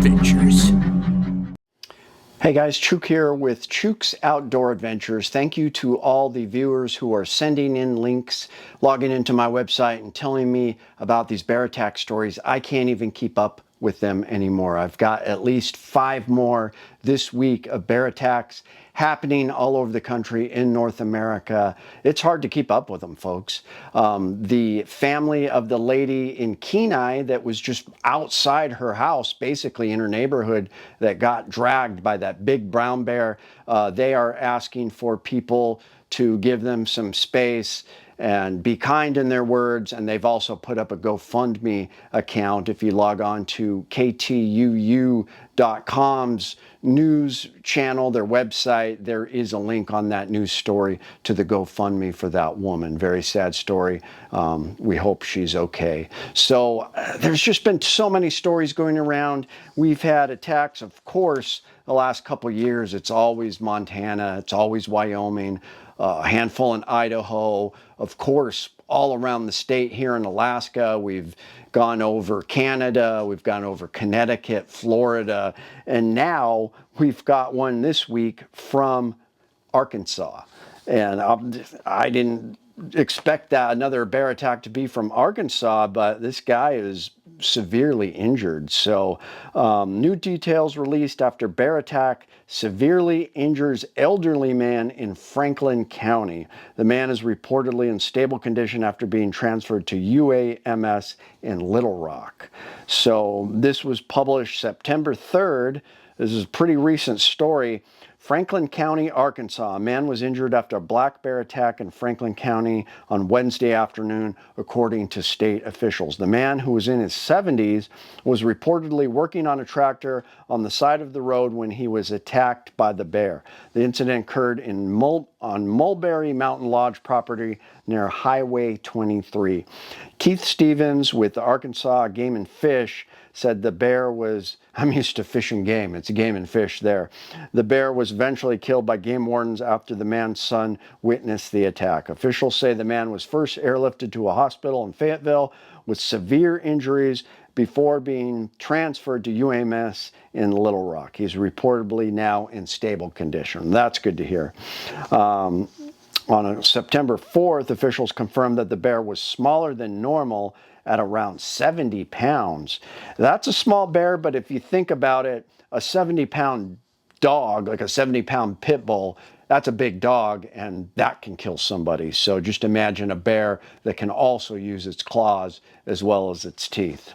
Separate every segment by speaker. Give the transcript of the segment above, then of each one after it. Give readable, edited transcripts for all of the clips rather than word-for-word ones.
Speaker 1: Adventures.
Speaker 2: Hey guys, Chuke here with Chuke's Outdoor Adventures. Thank you to all the viewers who are sending in links, logging into my website and telling me about these bear attack stories. I can't even keep up with them anymore. I've got at least 5 more this week of bear attacks happening all over the country in North America. It's hard to keep up with them, folks. The family of the lady in Kenai that was just outside her house, basically in her neighborhood, that got dragged by that big brown bear, they are asking for people to give them some space and be kind in their words. And they've also put up a GoFundMe account. If you log on to KTUU.com's news channel, their website, there is a link on that news story to the GoFundMe for that woman. Very sad story. We hope she's okay. So there's just been so many stories going around. We've had attacks, of course, the last couple years. It's always Montana, it's always Wyoming, a handful in Idaho, of course, all around the state here in Alaska. We've gone over Canada, we've gone over Connecticut, Florida, and now we've got one this week from Arkansas. And I didn't expect that another bear attack to be from Arkansas, but this guy is severely injured. So new details released after bear attack severely injures elderly man in Franklin County. The man is reportedly in stable condition after being transferred to UAMS in Little Rock. So this was published September 3rd. This is a pretty recent story. Franklin County, Arkansas. A man was injured after a black bear attack in Franklin County on Wednesday afternoon, according to state officials. The man, who was in his 70s, was reportedly working on a tractor on the side of the road when he was attacked by the bear. The incident occurred on Mulberry Mountain Lodge property near Highway 23. Keith Stevens with the Arkansas Game and Fish said the bear was, I'm used to fish and game, it's game and fish there. The bear was eventually killed by game wardens after the man's son witnessed the attack. Officials say the man was first airlifted to a hospital in Fayetteville with severe injuries before being transferred to UAMS in Little Rock. He's reportedly now in stable condition. That's good to hear. On September 4th, officials confirmed that the bear was smaller than normal at around 70 pounds. That's a small bear, but if you think about it, a 70-pound dog, like a 70-pound pit bull, that's a big dog, and that can kill somebody. So just imagine a bear that can also use its claws as well as its teeth.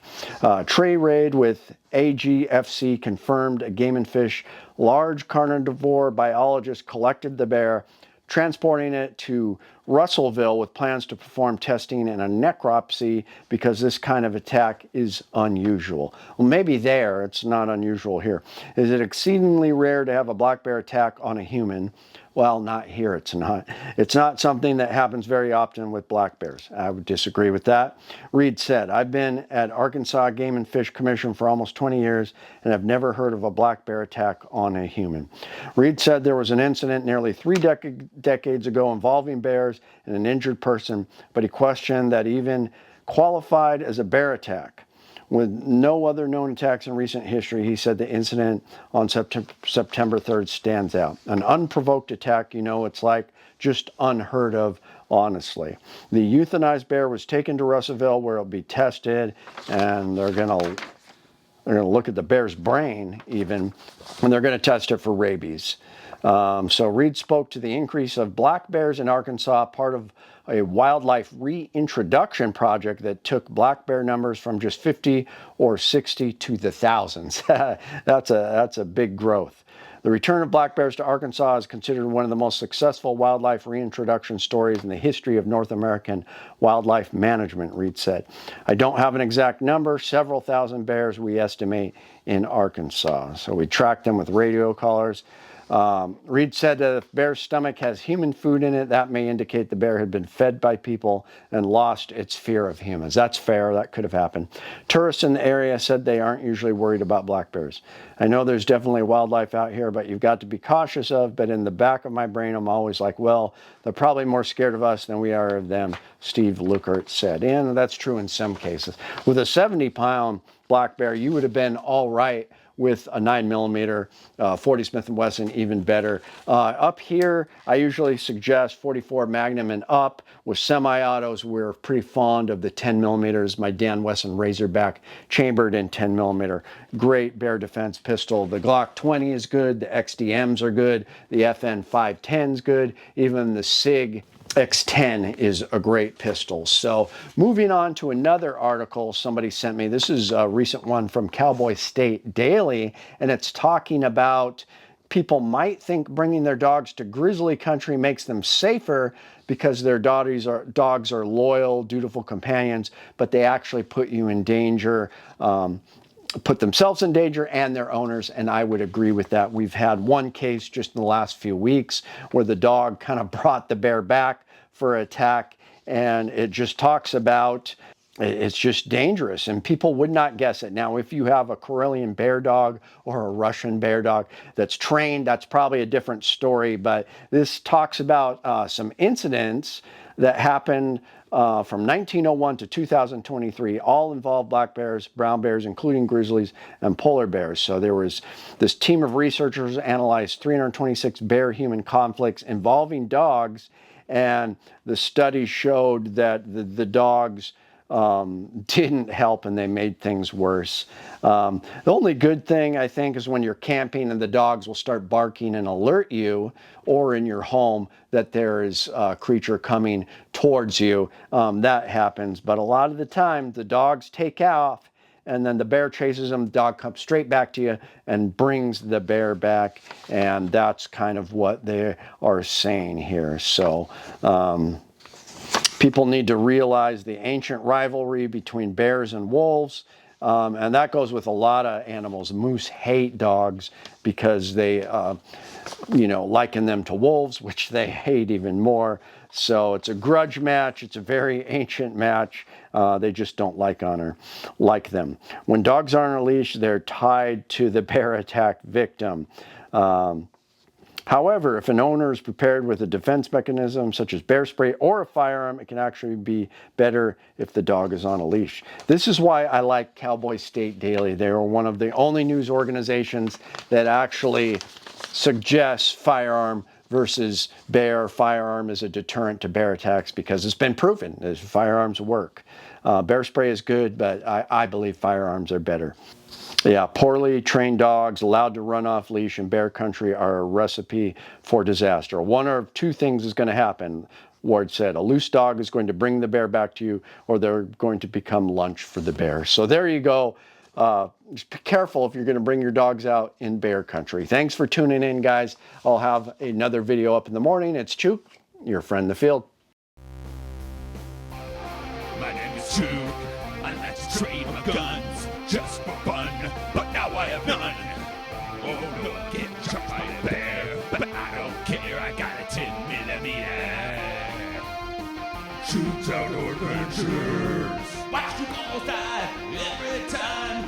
Speaker 2: Trey Raid with AGFC confirmed a Game and Fish large carnivore biologist collected the bear, transporting it to Russellville with plans to perform testing and a necropsy because this kind of attack is unusual. Well, maybe there, it's not unusual here. Is it exceedingly rare to have a black bear attack on a human? Well, not here, it's not. It's not something that happens very often with black bears. I would disagree with that. Reed said, I've been at Arkansas Game and Fish Commission for almost 20 years and have never heard of a black bear attack on a human. Reed said there was an incident nearly 3 decades ago involving bears and an injured person, but he questioned that even qualified as a bear attack. With no other known attacks in recent history, he said the incident on September 3rd stands out. An unprovoked attack, you know, it's like just unheard of, honestly. The euthanized bear was taken to Russellville where it'll be tested, and they're going to look at the bear's brain even, and they're going to test it for rabies. So Reed spoke to the increase of black bears in Arkansas, part of a wildlife reintroduction project that took black bear numbers from just 50 or 60 to the thousands. That's a big growth. The return of black bears to Arkansas is considered one of the most successful wildlife reintroduction stories in the history of North American wildlife management, Reed said. I don't have an exact number, several thousand bears we estimate in Arkansas. So we tracked them with radio collars. Reed said that if bear's stomach has human food in it, that may indicate the bear had been fed by people and lost its fear of humans. That's fair. That could have happened. Tourists in the area said they aren't usually worried about black bears. I know there's definitely wildlife out here, but you've got to be cautious of. But in the back of my brain, I'm always like, well, they're probably more scared of us than we are of them, Steve Lukert said. And that's true in some cases. With a 70-pound black bear, you would have been all right with a 9mm, 40 Smith & Wesson, even better. Up here, I usually suggest 44 Magnum and up. With semi-autos, we're pretty fond of the 10mm. My Dan Wesson Razorback chambered in 10mm. Great bear defense pistol. The Glock 20 is good. The XDMs are good. The FN 510 is good. Even the SIG X10 is a great pistol. So moving on to another article somebody sent me. This is a recent one from Cowboy State Daily, and it's talking about people might think bringing their dogs to grizzly country makes them safer because their dogs are loyal, dutiful companions, but they actually put you in danger, put themselves in danger and their owners, and I would agree with that. We've had one case just in the last few weeks where the dog kind of brought the bear back for attack, and it just talks about it's just dangerous, and people would not guess it. Now, if you have a Karelian bear dog or a Russian bear dog that's trained, that's probably a different story, but this talks about some incidents that happened from 1901 to 2023, all involved black bears, brown bears, including grizzlies and polar bears. So there was this team of researchers analyzed 326 bear-human conflicts involving dogs, and the study showed that the dogs didn't help and they made things worse. The only good thing, I think, is when you're camping and the dogs will start barking and alert you, or in your home that there is a creature coming towards you. That happens, but a lot of the time the dogs take off and then the bear chases them, the dog comes straight back to you and brings the bear back, and that's kind of what they are saying here. So people need to realize the ancient rivalry between bears and wolves, and that goes with a lot of animals. Moose hate dogs because they, liken them to wolves, which they hate even more. So it's a grudge match. It's a very ancient match. They just don't like them. When dogs aren't on a leash, they're tied to the bear attack victim. However, if an owner is prepared with a defense mechanism such as bear spray or a firearm, it can actually be better if the dog is on a leash. This is why I like Cowboy State Daily. They are one of the only news organizations that actually suggests firearm versus bear. Firearm is a deterrent to bear attacks because it's been proven that firearms work. Bear spray is good, but I believe firearms are better. Yeah, poorly trained dogs allowed to run off leash in bear country are a recipe for disaster. One or two things is going to happen, Ward said. A loose dog is going to bring the bear back to you, or they're going to become lunch for the bear. So there you go. Just be careful if you're going to bring your dogs out in bear country. Thanks for tuning in, guys. I'll have another video up in the morning. It's Chuke, your friend in the field.
Speaker 1: My name is Chuke. I like to trade my guns just for fun, but now I have none. Oh, look, get shot by a bear, but I don't care. I got a 10mm. Chuke's Outdoor Adventures. Watch you all die every time.